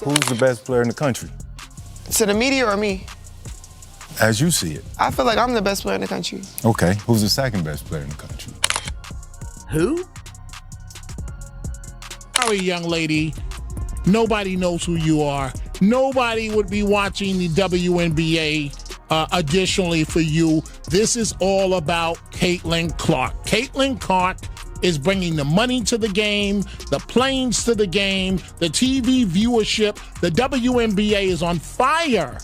Who's the best player in the country? To the media or me? As you see it. I feel like I'm the best player in the country. Okay, who's the second best player in the country? Who? Sorry, young lady. Nobody knows who you are. Nobody would be watching the WNBA. Additionally, for you, this is all about Caitlin Clark. Caitlin Clark is bringing the money to the game, the planes to the game, the TV viewership. The WNBA is on fire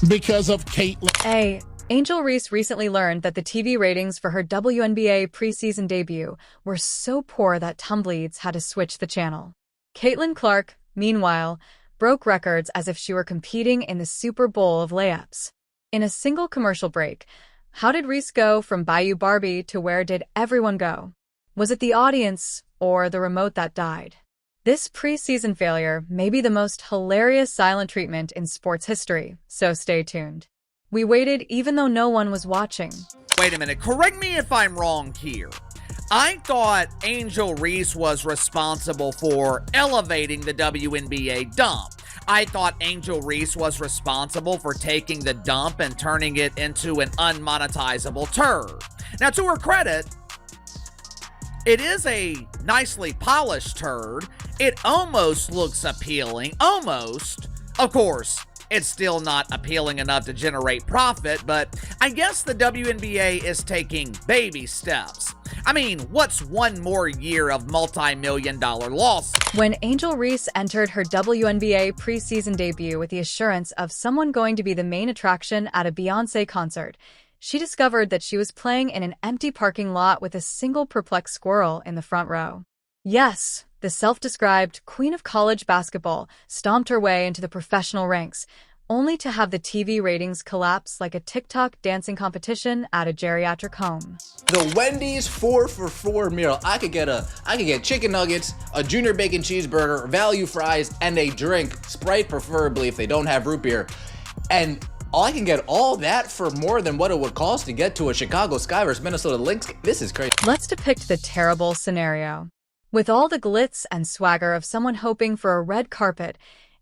because of Caitlin. Hey, Angel Reese recently learned that the TV ratings for her WNBA preseason debut were so poor that Tumblr had to switch the channel. Caitlin Clark, meanwhile, broke records as if she were competing in the Super Bowl of layups. In a single commercial break, how did Reese go from Bayou Barbie to where did everyone go? Was it the audience or the remote that died? This preseason failure may be the most hilarious silent treatment in sports history, so stay tuned. We waited even though no one was watching. Wait a minute, correct me if I'm wrong here. I thought Angel Reese was responsible for elevating the WNBA dump. I thought Angel Reese was responsible for taking the dump and turning it into an unmonetizable turd. Now, to her credit, it is a nicely polished turd. It almost looks appealing, almost. Of course, it's still not appealing enough to generate profit, but I guess the WNBA is taking baby steps. I mean, what's one more year of multi-million-dollar loss? When Angel Reese entered her WNBA preseason debut with the assurance of someone going to be the main attraction at a Beyoncé concert, she discovered that she was playing in an empty parking lot with a single perplexed squirrel in the front row. Yes, the self-described queen of college basketball stomped her way into the professional ranks, only to have the TV ratings collapse like a TikTok dancing competition at a geriatric home. The Wendy's 4 for $4 meal. I could get chicken nuggets, a junior bacon cheeseburger, value fries, and a drink, Sprite preferably if they don't have root beer. And I can get all that for more than what it would cost to get to a Chicago Sky vs Minnesota Lynx. This is crazy. Let's depict the terrible scenario. With all the glitz and swagger of someone hoping for a red carpet,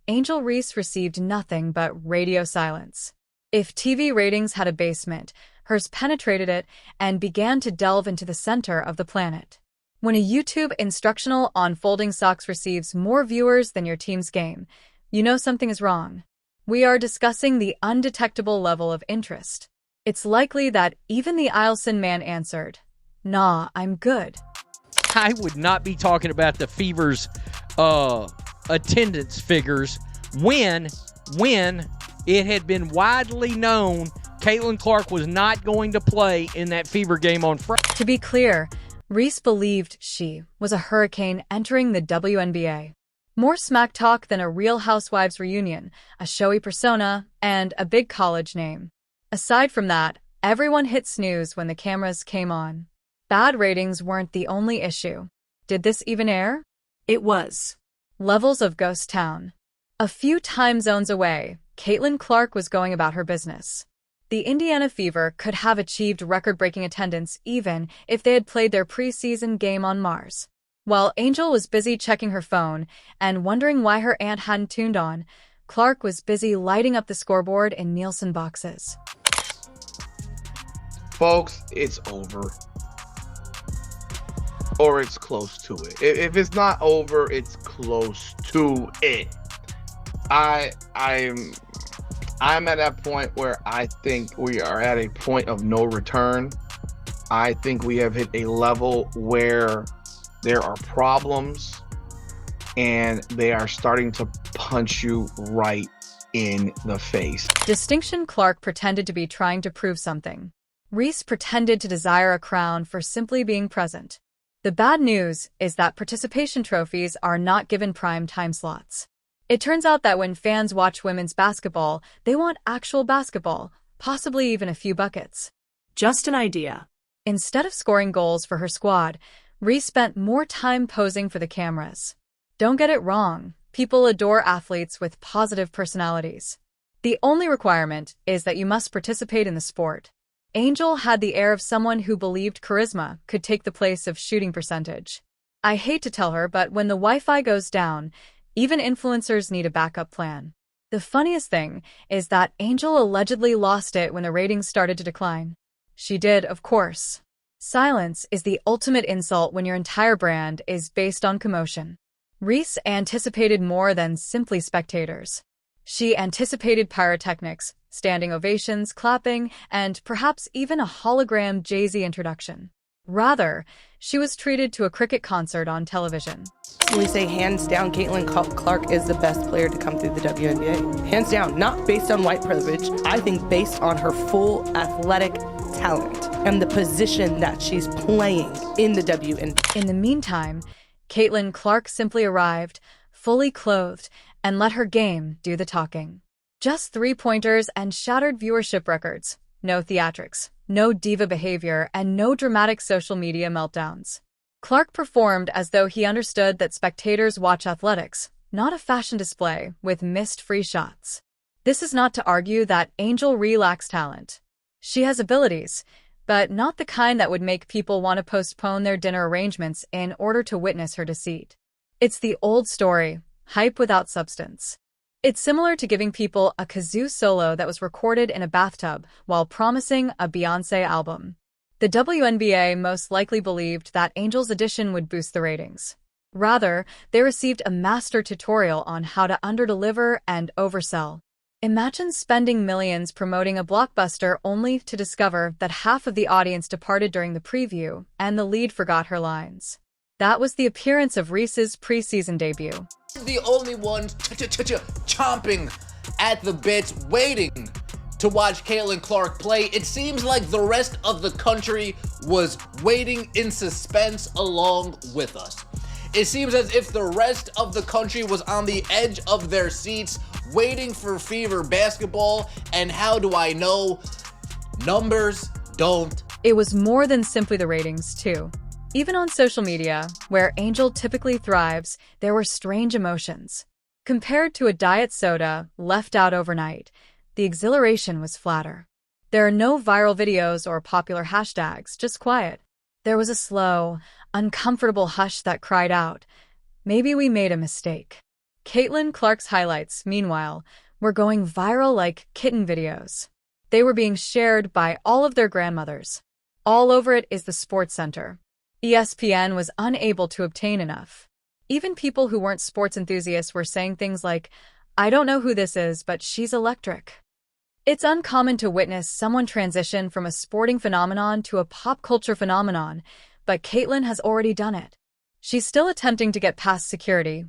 Angel Reese received nothing but radio silence. If TV ratings had a basement, hers penetrated it and began to delve into the center of the planet. When a YouTube instructional on folding socks receives more viewers than your team's game, you know something is wrong. We are discussing the undetectable level of interest. It's likely that even the Eielson man answered, "Nah, I'm good." I would not be talking about the Fever's attendance figures when it had been widely known Caitlin Clark was not going to play in that Fever game on Friday. To be clear, Reese believed she was a hurricane entering the WNBA. More smack talk than a Real Housewives reunion, a showy persona, and a big college name. Aside from that, everyone hit snooze when the cameras came on. Bad ratings weren't the only issue. Did this even air? It was. Levels of ghost town. A few time zones away, Caitlin Clark was going about her business. The Indiana Fever could have achieved record-breaking attendance even if they had played their preseason game on Mars. While Angel was busy checking her phone and wondering why her aunt hadn't tuned on, Clark was busy lighting up the scoreboard in Nielsen boxes. Folks, it's over. Or it's close to it. If it's not over, it's close to it. I'm at that point where I think we are at a point of no return. I think we have hit a level where there are problems and they are starting to punch you right in the face. Distinction Clark pretended to be trying to prove something. Reese pretended to desire a crown for simply being present. The bad news is that participation trophies are not given prime time slots. It turns out that when fans watch women's basketball, they want actual basketball, possibly even a few buckets. Just an idea. Instead of scoring goals for her squad, Reese spent more time posing for the cameras. Don't get it wrong, people adore athletes with positive personalities. The only requirement is that you must participate in the sport. Angel had the air of someone who believed charisma could take the place of shooting percentage. I hate to tell her, but when the Wi-Fi goes down, Even influencers need a backup plan. The funniest thing is that Angel allegedly lost it when the ratings started to decline. She did, of course. Silence is the ultimate insult when your entire brand is based on commotion. Reese anticipated more than simply spectators. She anticipated pyrotechnics, standing ovations, clapping, and perhaps even a hologram Jay-Z introduction. Rather, she was treated to a cricket concert on television. We say hands down, Caitlin Clark is the best player to come through the WNBA. Hands down, not based on white privilege. I think based on her full athletic talent and the position that she's playing in the WNBA. In the meantime, Caitlin Clark simply arrived, fully clothed, and let her game do the talking. Just 3-pointers and shattered viewership records. No theatrics, no diva behavior, and no dramatic social media meltdowns. Clark performed as though he understood that spectators watch athletics, not a fashion display with missed free shots. This is not to argue that Angel Reese lacks talent. She has abilities, but not the kind that would make people want to postpone their dinner arrangements in order to witness her deceit. It's the old story, hype without substance. It's similar to giving people a kazoo solo that was recorded in a bathtub while promising a Beyoncé album. The WNBA most likely believed that Angel's addition would boost the ratings. Rather, they received a master tutorial on how to underdeliver and oversell. Imagine spending millions promoting a blockbuster only to discover that half of the audience departed during the preview and the lead forgot her lines. That was the appearance of Reese's preseason debut. The only ones chomping at the bits, waiting to watch Caitlin Clark play. It seems like the rest of the country was waiting in suspense along with us. It seems as if the rest of the country was on the edge of their seats, waiting for Fever basketball. And how do I know? Numbers don't. It was more than simply the ratings, too. Even on social media, where Angel typically thrives, there were strange emotions. Compared to a diet soda left out overnight, the exhilaration was flatter. There are no viral videos or popular hashtags, just quiet. There was a slow, uncomfortable hush that cried out, "Maybe we made a mistake." Caitlin Clark's highlights, meanwhile, were going viral like kitten videos. They were being shared by all of their grandmothers. All over it is the Sports Center. ESPN was unable to obtain enough. Even people who weren't sports enthusiasts were saying things like, "I don't know who this is, but she's electric." It's uncommon to witness someone transition from a sporting phenomenon to a pop culture phenomenon, but Caitlin has already done it. She's still attempting to get past security,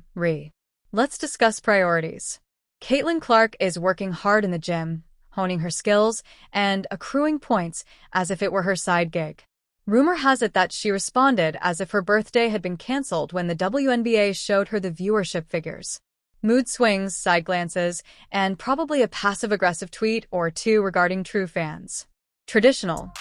Let's discuss priorities. Caitlin Clark is working hard in the gym, honing her skills, and accruing points as if it were her side gig. Rumor has it that she responded as if her birthday had been canceled when the WNBA showed her the viewership figures. Mood swings, side glances, and probably a passive-aggressive tweet or two regarding true fans. Traditional.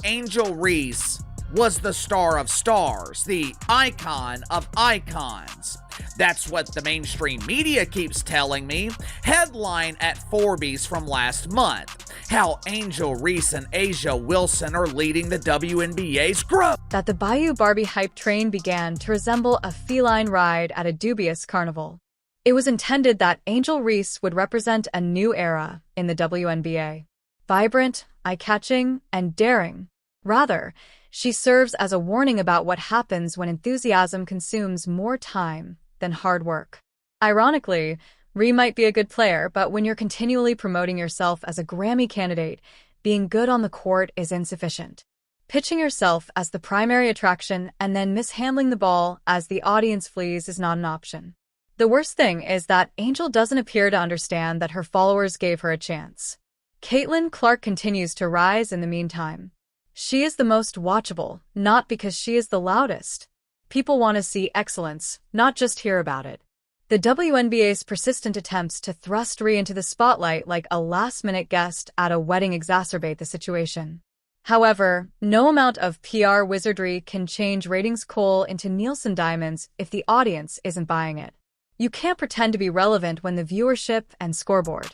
Angel Reese was the star of stars, the icon of icons. That's what the mainstream media keeps telling me. Headline at Forbes from last month. How Angel Reese and A'ja Wilson are leading the WNBA's growth. That the Bayou Barbie hype train began to resemble a feline ride at a dubious carnival. It was intended that Angel Reese would represent a new era in the WNBA. Vibrant, eye-catching, and daring. Rather, she serves as a warning about what happens when enthusiasm consumes more time than hard work. Ironically, Ree might be a good player, but when you're continually promoting yourself as a Grammy candidate, being good on the court is insufficient. Pitching yourself as the primary attraction and then mishandling the ball as the audience flees is not an option. The worst thing is that Angel doesn't appear to understand that her followers gave her a chance. Caitlin Clark continues to rise in the meantime. She is the most watchable, not because she is the loudest. People want to see excellence, not just hear about it. The WNBA's persistent attempts to thrust Ree into the spotlight like a last-minute guest at a wedding exacerbate the situation. However, no amount of PR wizardry can change ratings coal into Nielsen diamonds if the audience isn't buying it. You can't pretend to be relevant when the viewership and scoreboard.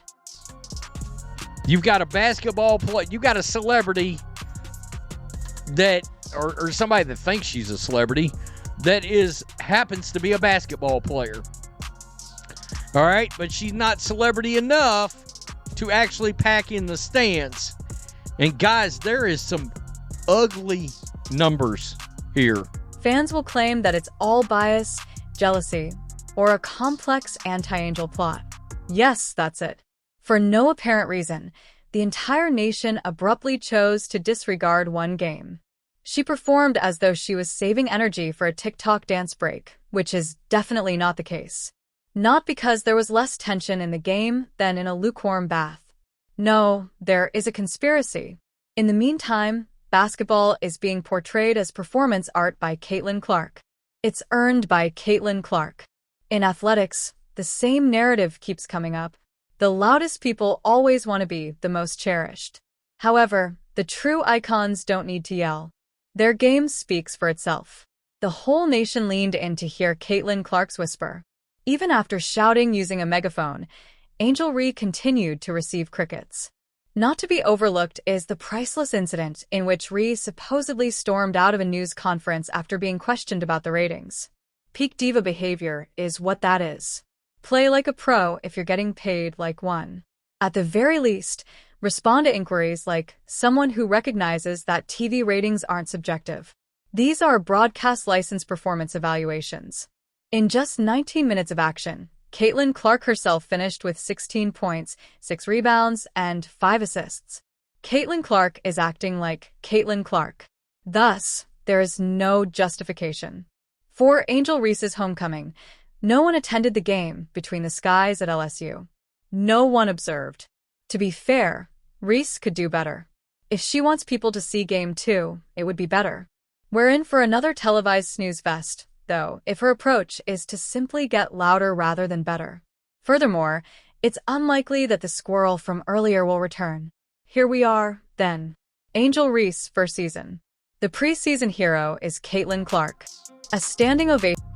You've got a basketball player, you got a celebrity that, or somebody that thinks she's a celebrity, that happens to be a basketball player. All right, but she's not celebrity enough to actually pack in the stands. And guys, there is some ugly numbers here. Fans will claim that it's all bias, jealousy, or a complex anti-Angel plot. Yes, that's it. For no apparent reason, the entire nation abruptly chose to disregard one game. She performed as though she was saving energy for a TikTok dance break, which is definitely not the case. Not because there was less tension in the game than in a lukewarm bath. No, there is a conspiracy. In the meantime, basketball is being portrayed as performance art by Caitlin Clark. It's earned by Caitlin Clark. In athletics, the same narrative keeps coming up. The loudest people always want to be the most cherished. However, the true icons don't need to yell. Their game speaks for itself. The whole nation leaned in to hear Caitlin Clark's whisper. Even after shouting using a megaphone, Angel Reese continued to receive crickets. Not to be overlooked is the priceless incident in which Reese supposedly stormed out of a news conference after being questioned about the ratings. Peak diva behavior is what that is. Play like a pro if you're getting paid like one. At the very least, respond to inquiries like someone who recognizes that TV ratings aren't subjective. These are broadcast license performance evaluations. In just 19 minutes of action, Caitlin Clark herself finished with 16 points, 6 rebounds, and 5 assists. Caitlin Clark is acting like Caitlin Clark. Thus, there is no justification. For Angel Reese's homecoming, no one attended the game between the skies at LSU. No one observed. To be fair, Reese could do better. If she wants people to see Game 2, it would be better. We're in for another televised snooze fest, though, if her approach is to simply get louder rather than better. Furthermore, it's unlikely that the squirrel from earlier will return. Here we are, then. Angel Reese first season. The preseason hero is Caitlin Clark. A standing ovation.